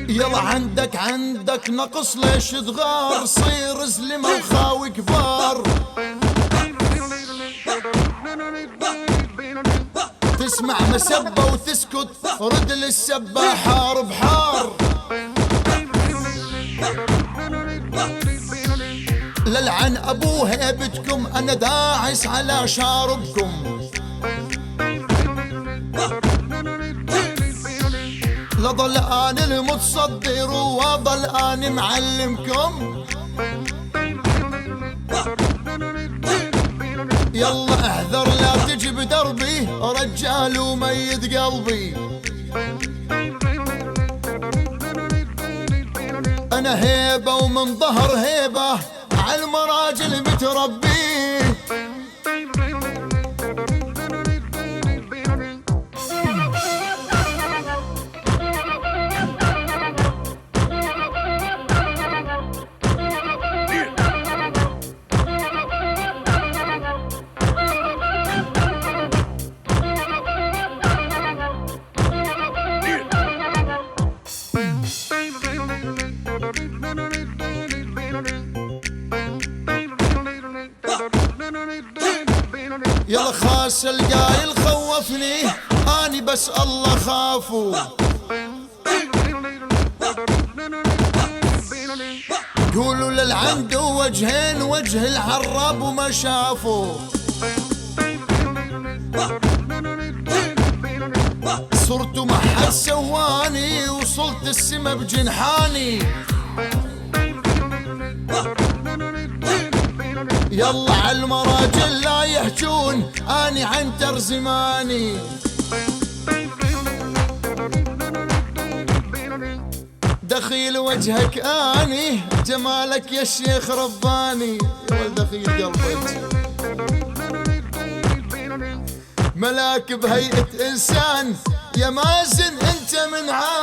يلا عندك نقص ليش تغار؟ صير سلمة وخاوي كبار. تسمع مسبة وتسكت، رد للسبة حار بحار. للعن ابو هيبتكم، انا داعس على شاربكم. لظل آن المتصدر وظل آن معلمكم. يلا احذر لا تجي بدربي، رجال وميت قلبي. انا هيبة ومن ظهر هيبة، عالمراجل متربي. يلا خاس القايل خوفني، اني بس الله خافوا. قولوا للعند وجهين، وجه العراب وما شافوا. صرت ما حد سواني، وصلت السما بجنحاني. يلا عالمراجل لا يحجون، اني عنتر زماني. دخيل وجهك اني، جمالك يا الشيخ رباني. يا ولد دخيل قلبك، ملاك بهيئة انسان، يا مازن انت من عالي.